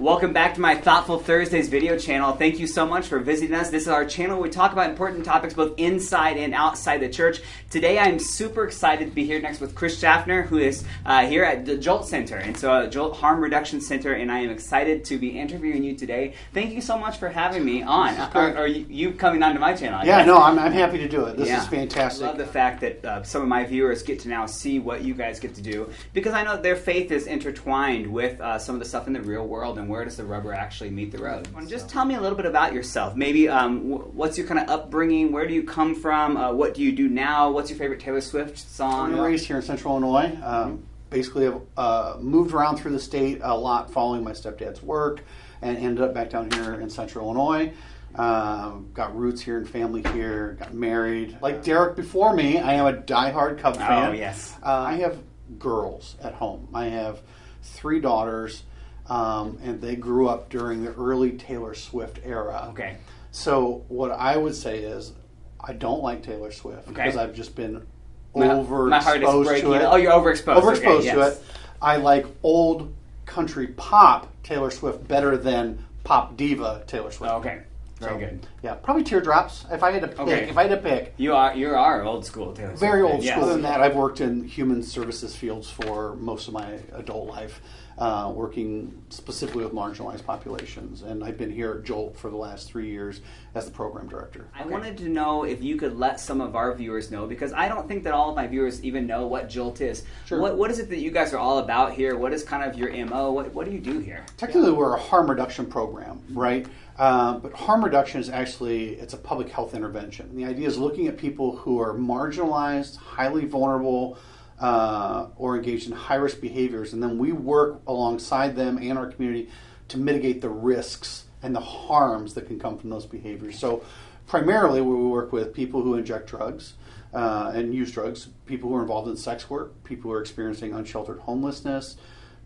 Welcome back to my Thoughtful Thursdays video channel. Thank you so much for visiting us. This is our channel where we talk about important topics both inside and outside the church. Today I'm super excited to be here next with Chris Schaffner, who is here at the Jolt Center, and so Jolt Harm Reduction Center, and I am excited to be interviewing you today. Thank you so much for having me on, or you coming onto my channel. Yeah, no, I'm happy to do it. This is fantastic. I love the fact that some of my viewers get to now see what you guys get to do, because I know their faith is intertwined with some of the stuff in the real world, and where does the rubber actually meet the road. Just tell me a little bit about yourself. Maybe what's your kind of upbringing? Where do you come from? What do you do now? What's your favorite Taylor Swift song? I'm raised here in Central Illinois. Basically, I've moved around through the state a lot following my stepdad's work, and ended up back down here in Central Illinois. Got roots here and family here. Got married. Like Derek before me, I am a diehard Cub fan. Oh, yes. I have girls at home. I have 3 daughters. And they grew up during the early Taylor Swift era. Okay. So what I would say is, I don't like Taylor Swift because I've just been overexposed my heart is breaking. to it. Oh, you're overexposed. Overexposed to it. I like old country pop Taylor Swift better than pop diva Taylor Swift. Okay. Very good. Yeah, probably Teardrops. If I had to pick, you are old school Taylor Swift. Very old school. Yes. Other than that, I've worked in human services fields for most of my adult life, working specifically with marginalized populations, and I've been here at Jolt for the last 3 years as the program director. I wanted to know if you could let some of our viewers know, because I don't think that all of my viewers even know what Jolt is. Sure. What is it that you guys are all about here? What is kind of your MO? What do you do here? Technically, we're a harm reduction program, right? But harm reduction is actually, it's a public health intervention. And the idea is looking at people who are marginalized, highly vulnerable, or engaged in high-risk behaviors, and then we work alongside them and our community to mitigate the risks and the harms that can come from those behaviors. So primarily we work with people who inject drugs and use drugs, people who are involved in sex work, people who are experiencing unsheltered homelessness,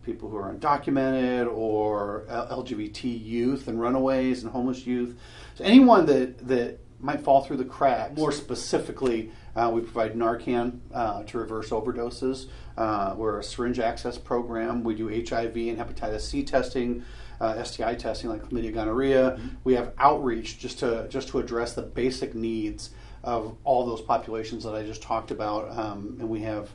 people who are undocumented, or LGBT youth and runaways and homeless youth. So anyone that might fall through the cracks. More specifically, we provide Narcan to reverse overdoses. We're a syringe access program. We do HIV and hepatitis C testing, STI testing like chlamydia, gonorrhea. Mm-hmm. We have outreach just to address the basic needs of all those populations that I just talked about, and we have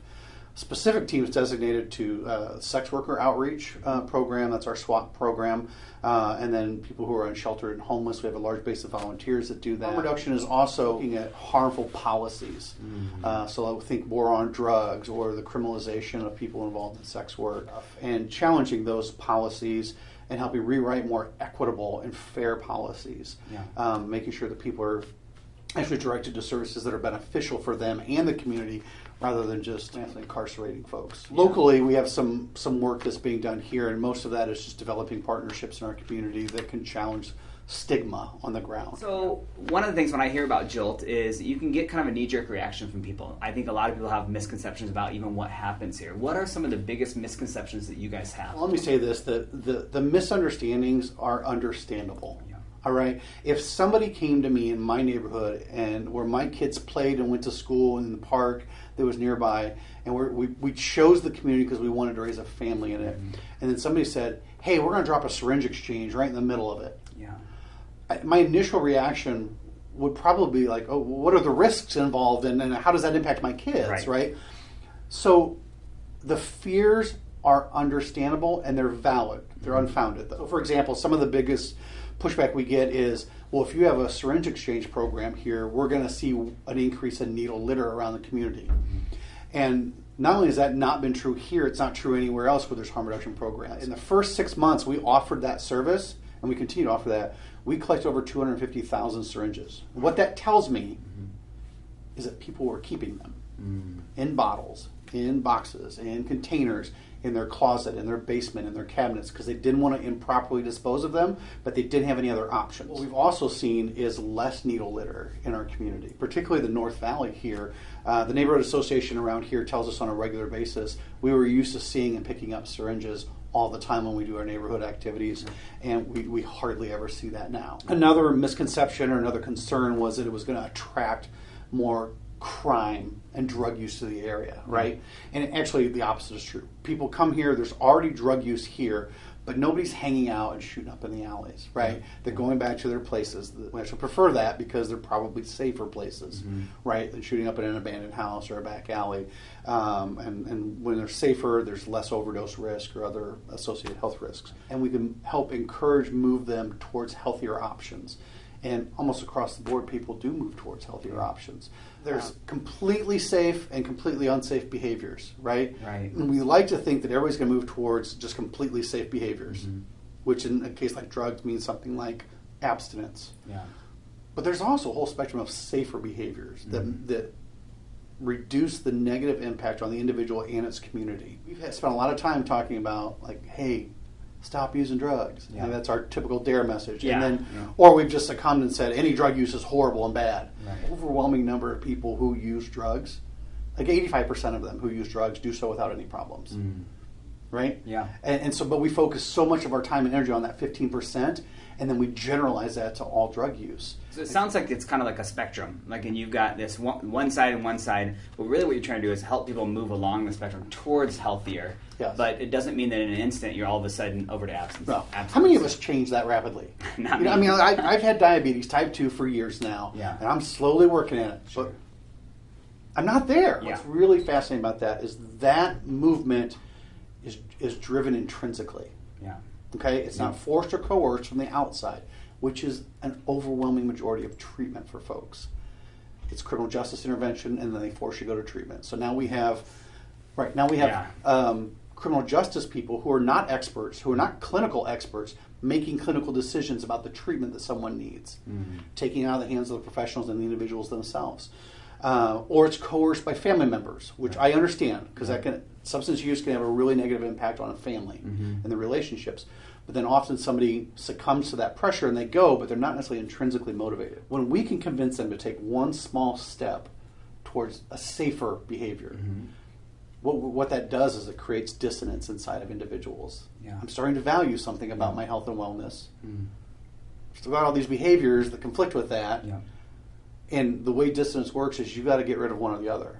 specific teams designated to sex worker outreach program. That's our SWAT program. And then people who are unsheltered and homeless. We have a large base of volunteers that do that. Harm reduction is also looking at harmful policies. Mm-hmm. So I think war on drugs or the criminalization of people involved in sex work, and challenging those policies and helping rewrite more equitable and fair policies. Yeah. Making sure that people are actually directed to services that are beneficial for them and the community, rather than just incarcerating folks. Yeah. Locally, we have some work that's being done here, and most of that is just developing partnerships in our community that can challenge stigma on the ground. So one of the things when I hear about Jolt is you can get kind of a knee-jerk reaction from people. I think a lot of people have misconceptions about even what happens here. What are some of the biggest misconceptions that you guys have? Well, let me say this, the misunderstandings are understandable. Yeah. All right. If somebody came to me in my neighborhood and where my kids played and went to school in the park that was nearby, and we chose the community because we wanted to raise a family in it, and then somebody said, "Hey, we're going to drop a syringe exchange right in the middle of it." Yeah. My initial reaction would probably be like, "Oh, what are the risks involved, and how does that impact my kids?" Right? So the fears are understandable and they're valid. They're unfounded, though. So, for example, some of the biggest pushback we get is, well, if you have a syringe exchange program here, we're going to see an increase in needle litter around the community. And not only has that not been true here, it's not true anywhere else where there's harm reduction programs. In the first 6 months we offered that service, and we continue to offer that, we collected over 250,000 syringes. What that tells me is that people were keeping them in bottles, in boxes, in containers, in their closet, in their basement, in their cabinets, because they didn't want to improperly dispose of them, but they didn't have any other options. What we've also seen is less needle litter in our community, particularly the North Valley here. The neighborhood association around here tells us on a regular basis we were used to seeing and picking up syringes all the time when we do our neighborhood activities, and we hardly ever see that now. Another misconception or another concern was that it was going to attract more crime and drug use to the area, right? And actually the opposite is true. People come here, there's already drug use here, but nobody's hanging out and shooting up in the alleys, right? They're going back to their places. We actually prefer that because they're probably safer places, right, than shooting up in an abandoned house or a back alley. And when they're safer, there's less overdose risk or other associated health risks. And we can help encourage, move them towards healthier options. And almost across the board, people do move towards healthier options. There's completely safe and completely unsafe behaviors, right? And we like to think that everybody's going to move towards just completely safe behaviors, which in a case like drugs means something like abstinence. But there's also a whole spectrum of safer behaviors that reduce the negative impact on the individual and its community. We've spent a lot of time talking about, like, hey, stop using drugs. And that's our typical DARE message. And then, or we've just succumbed and said any drug use is horrible and bad. Overwhelming number of people who use drugs, like 85% of them who use drugs, do so without any problems. Right? And so, but we focus so much of our time and energy on that 15%, and then we generalize that to all drug use. So it sounds like it's kind of like a spectrum. Like, and you've got this one side and one side, but really what you're trying to do is help people move along the spectrum towards healthier. But it doesn't mean that in an instant you're all of a sudden over to abstinence. No. How many of us change that rapidly? Not me. I mean, I've had diabetes type 2 for years now, and I'm slowly working at it. But I'm not there. What's really fascinating about that is that movement is driven intrinsically. Okay, it's not forced or coerced from the outside, which is an overwhelming majority of treatment for folks. It's criminal justice intervention, and then they force you to go to treatment. So now we have, criminal justice people who are not experts, who are not clinical experts, making clinical decisions about the treatment that someone needs, taking it out of the hands of the professionals and the individuals themselves. Or it's coerced by family members, which I understand, because substance use can have a really negative impact on a family and the relationships. But then often somebody succumbs to that pressure and they go, but they're not necessarily intrinsically motivated. When we can convince them to take one small step towards a safer behavior, what that does is it creates dissonance inside of individuals. I'm starting to value something about my health and wellness. Still got all these behaviors that conflict with that. And the way dissonance works is you've got to get rid of one or the other.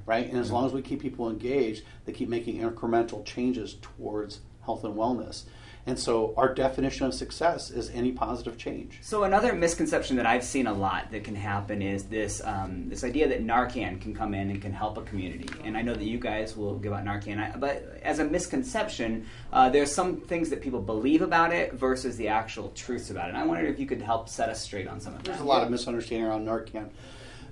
Right? And as long as we keep people engaged, they keep making incremental changes towards health and wellness. And so our definition of success is any positive change. So another misconception that I've seen a lot that can happen is this this idea that Narcan can come in and can help a community. And I know that you guys will give out Narcan, but as a misconception, there's some things that people believe about it versus the actual truths about it. And I wondered if you could help set us straight on some of that. There's a lot of misunderstanding around Narcan.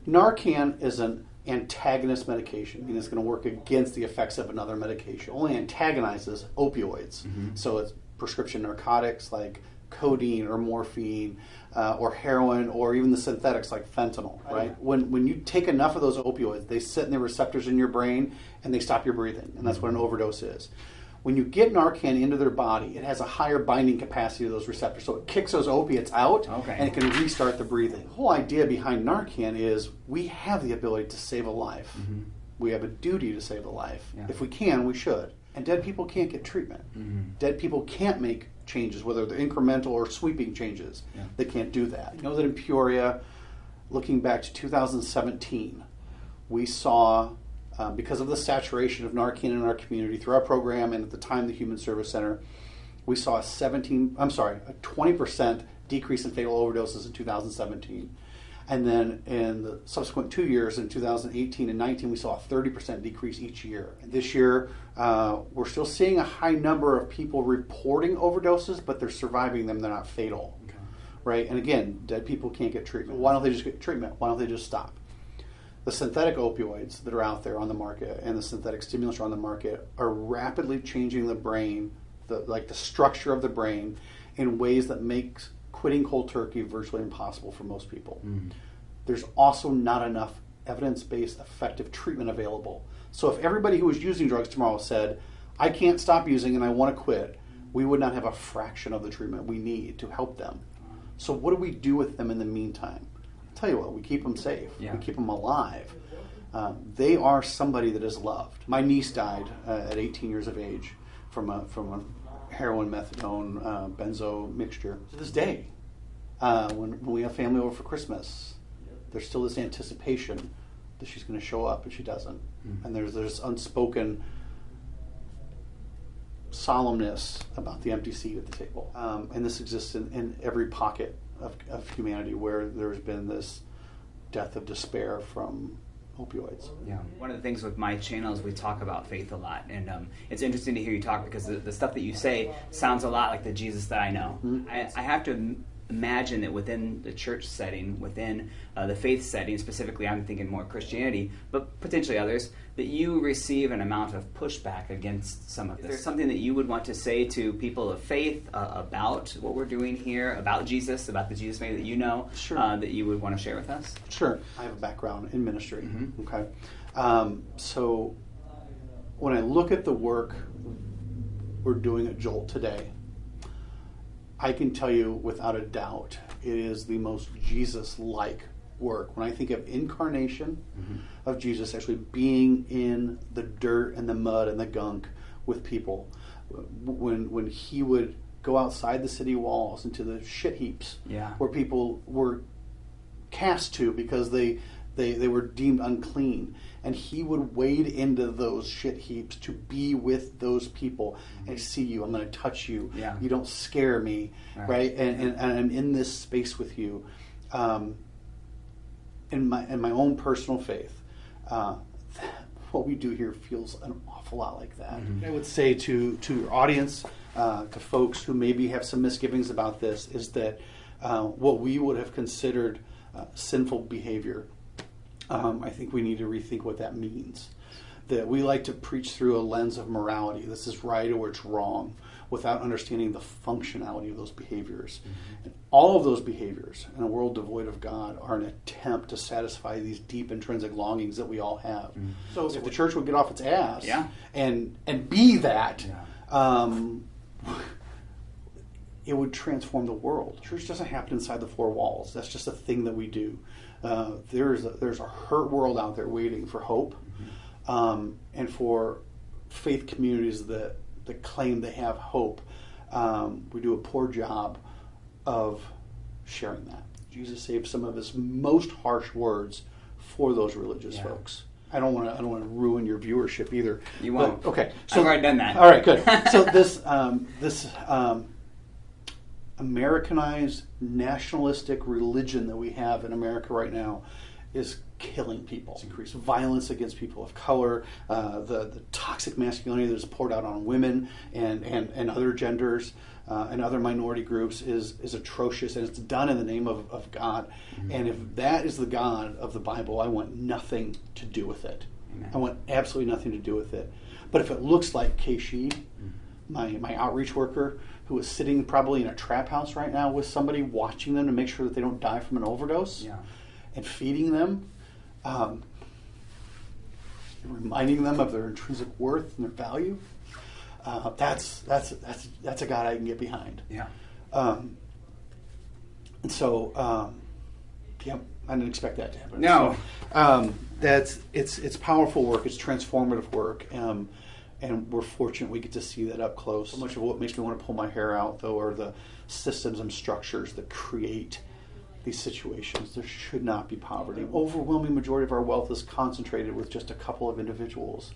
Narcan is an antagonist medication, meaning it's going to work against the effects of another medication. It only antagonizes opioids. So it's prescription narcotics like codeine or morphine or heroin, or even the synthetics like fentanyl, right? When you take enough of those opioids, they sit in the receptors in your brain and they stop your breathing, and that's what an overdose is. When you get Narcan into their body, it has a higher binding capacity to those receptors, so it kicks those opiates out, and it can restart the breathing. The whole idea behind Narcan is we have the ability to save a life. We have a duty to save a life. If we can, we should. And dead people can't get treatment. Dead people can't make changes, whether they're incremental or sweeping changes. They can't do that. You know that in Peoria, looking back to 2017, we saw, because of the saturation of Narcan in our community through our program and at the time the Human Service Center, we saw a 20% decrease in fatal overdoses in 2017. And then in the subsequent 2 years, in 2018 and 19, we saw a 30% decrease each year. And this year, we're still seeing a high number of people reporting overdoses, but they're surviving them. They're not fatal, right? And again, dead people can't get treatment. Why don't they just get treatment? Why don't they just stop? The synthetic opioids that are out there on the market and the synthetic stimulants are on the market are rapidly changing the brain, the structure of the brain, in ways that makes quitting cold turkey virtually impossible for most people. There's also not enough evidence-based effective treatment available. So if everybody who was using drugs tomorrow said, I can't stop using and I want to quit, we would not have a fraction of the treatment we need to help them. So what do we do with them in the meantime? I'll tell you what, we keep them safe. We keep them alive. They are somebody that is loved. My niece died at 18 years of age from a heroin, methadone, benzo mixture. To this day, when we have family over for Christmas, there's still this anticipation that she's going to show up, and she doesn't. And there's this unspoken solemnness about the empty seat at the table. And this exists in every pocket of humanity where there's been this death of despair from opioids. Yeah. One of the things with my channel is we talk about faith a lot, and it's interesting to hear you talk because the stuff that you say sounds a lot like the Jesus that I know. Mm-hmm. I have to imagine that within the church setting, within the faith setting, specifically I'm thinking more Christianity, but potentially others, that you receive an amount of pushback against some of this. Is there something that you would want to say to people of faith about what we're doing here, about Jesus, about the Jesus maybe that you know, sure. That you would want to share with us? Sure. I have a background in ministry. Mm-hmm. Okay. So when I look at the work we're doing at Jolt today, I can tell you without a doubt it is the most Jesus-like work. When I think of incarnation of Jesus actually being in the dirt and the mud and the gunk with people, when he would go outside the city walls into the shit heaps where people were cast to because they were deemed unclean, and he would wade into those shit heaps to be with those people. I see you, I'm going to touch you, you don't scare me, right? And I'm in this space with you. In my own personal faith, what we do here feels an awful lot like that. I would say to your audience, to folks who maybe have some misgivings about this, is that what we would have considered sinful behavior, I think we need to rethink what that means. That we like to preach through a lens of morality. This is right or it's wrong, without understanding the functionality of those behaviors. And all of those behaviors in a world devoid of God are an attempt to satisfy these deep intrinsic longings that we all have. So if the church would get off its ass and be that, it would transform the world. Church doesn't happen inside the four walls. That's just a thing that we do. There's a hurt world out there waiting for hope, and for faith communities that claim they have hope. We do a poor job of sharing that. Jesus saved some of his most harsh words for those religious folks. I don't want to ruin your viewership either. You won't. But, okay, so I've already done that. All right, good. So this Americanized nationalistic religion that we have in America right now is killing people. It's increased violence against people of color. The toxic masculinity that is poured out on women and other genders and other minority groups is atrocious, and it's done in the name of God. And if that is the God of the Bible, I want nothing to do with it. I want absolutely nothing to do with it. But if it looks like Keishi, my outreach worker, who is sitting probably in a trap house right now with somebody watching them to make sure that they don't die from an overdose, and feeding them, reminding them of their intrinsic worth and their value, that's a God I can get behind. And so, I didn't expect that to happen. No, so, it's powerful work. It's transformative work. And we're fortunate we get to see that up close. So much of what makes me want to pull my hair out, though, are the systems and structures that create these situations. There should not be poverty. Overwhelming majority of our wealth is concentrated with just a couple of individuals.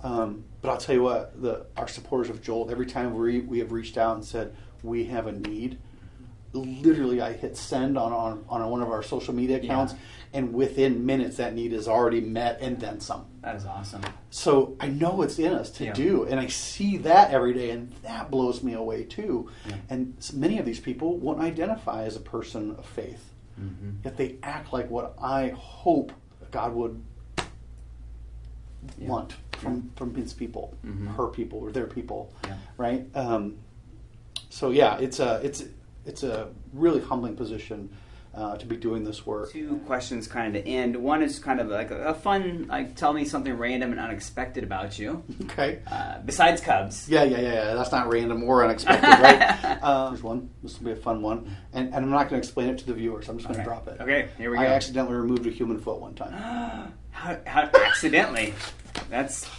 But I'll tell you what, our supporters of Jolt, every time we have reached out and said, we have a need, literally I hit send on one of our social media accounts, and within minutes that need is already met and then some. That is awesome. So I know it's in us to do, and I see that every day, and that blows me away too. And many of these people won't identify as a person of faith, yet they act like what I hope God would want from his people, her people, or their people, right? So it's a really humbling position to be doing this work. Two questions kind of to end. One is kind of like a fun, like, tell me something random and unexpected about you. Okay. Besides Cubs. Yeah. That's not random or unexpected, right? Here's one. This will be a fun one. And I'm not going to explain it to the viewers. I'm just going to drop it. Okay, here we go. I accidentally removed a human foot one time. How accidentally? That's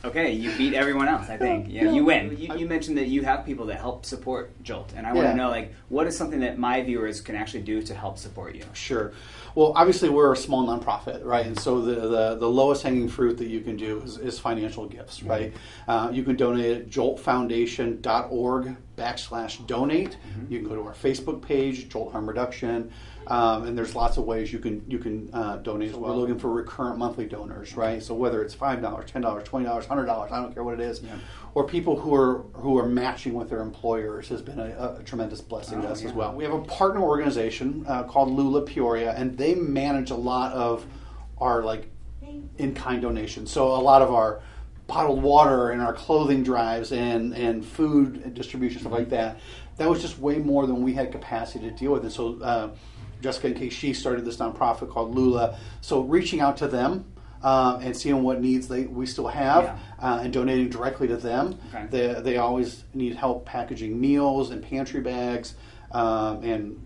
Okay, you beat everyone else, I think. Yeah, you win. You mentioned that you have people that help support Jolt, and I want to know, like, what is something that my viewers can actually do to help support you? Sure. Well, obviously, we're a small nonprofit, right? And so the lowest hanging fruit that you can do is financial gifts, right? You can donate at joltfoundation.org/donate. Mm-hmm. You can go to our Facebook page, Jolt Harm Reduction, and there's lots of ways you can donate as well. We're looking for recurrent monthly donors, right? So whether it's $5, $10, $20, $100, I don't care what it is, or people who are matching with their employers has been a tremendous blessing to us as well. We have a partner organization called Lula Peoria, and they manage a lot of our in-kind donations. So a lot of our bottled water and our clothing drives and food distribution, stuff like that. That was just way more than we had capacity to deal with. And so Jessica and Kay, she started this nonprofit called Lula. So reaching out to them and seeing what needs we still have and donating directly to them. Okay. They always need help packaging meals and pantry bags. And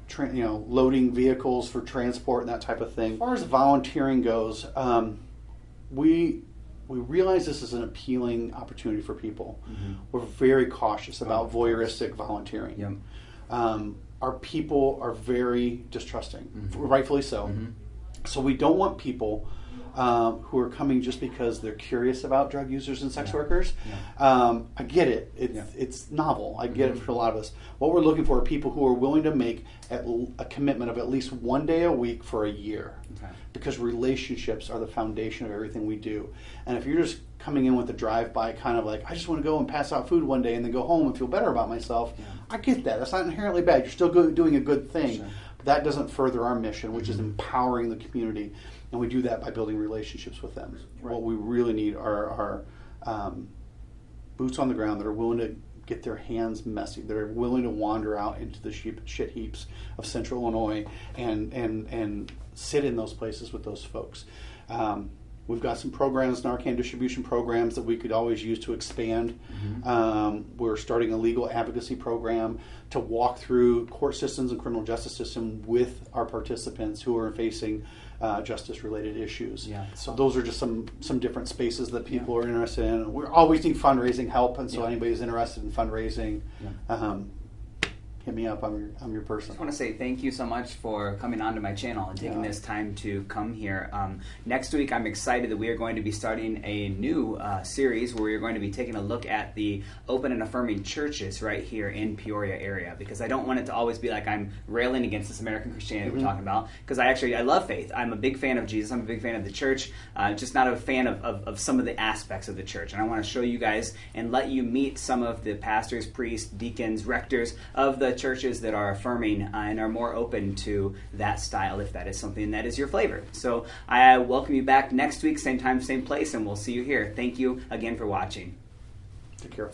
loading vehicles for transport and that type of thing. As far as volunteering goes, we realize this is an appealing opportunity for people. Mm-hmm. We're very cautious about voyeuristic volunteering. Yep. Our people are very distrusting, rightfully so. Mm-hmm. So we don't want people who are coming just because they're curious about drug users and sex workers. Yeah. I get it. It's novel. I get it for a lot of us. What we're looking for are people who are willing to make a commitment of at least one day a week for a year. Okay. Because relationships are the foundation of everything we do. And if you're just coming in with a drive-by kind of like, I just want to go and pass out food one day and then go home and feel better about myself, I get that. That's not inherently bad. You're still doing a good thing. Sure. But that doesn't further our mission, which is empowering the community. And we do that by building relationships with them. Right. What we really need are boots on the ground that are willing to get their hands messy. They're willing to wander out into the shit heaps of Central Illinois and sit in those places with those folks. We've got some programs, Narcan distribution programs, that we could always use to expand. Mm-hmm. We're starting a legal advocacy program to walk through court systems and criminal justice system with our participants who are facing justice-related issues. Yeah. So those are just some different spaces that people are interested in. We always need fundraising help, and so anybody who's interested in fundraising, hit me up. I'm your person. I just want to say thank you so much for coming onto my channel and taking this time to come here. Next week, I'm excited that we are going to be starting a new series where we are going to be taking a look at the open and affirming churches right here in Peoria area, because I don't want it to always be like I'm railing against this American Christianity we're talking about, because I love faith. I'm a big fan of Jesus. I'm a big fan of the church, just not a fan of some of the aspects of the church. And I want to show you guys and let you meet some of the pastors, priests, deacons, rectors of the churches that are affirming and are more open to that style, if that is something that is your flavor. So I welcome you back next week, same time, same place, and we'll see you here. Thank you again for watching. Take care.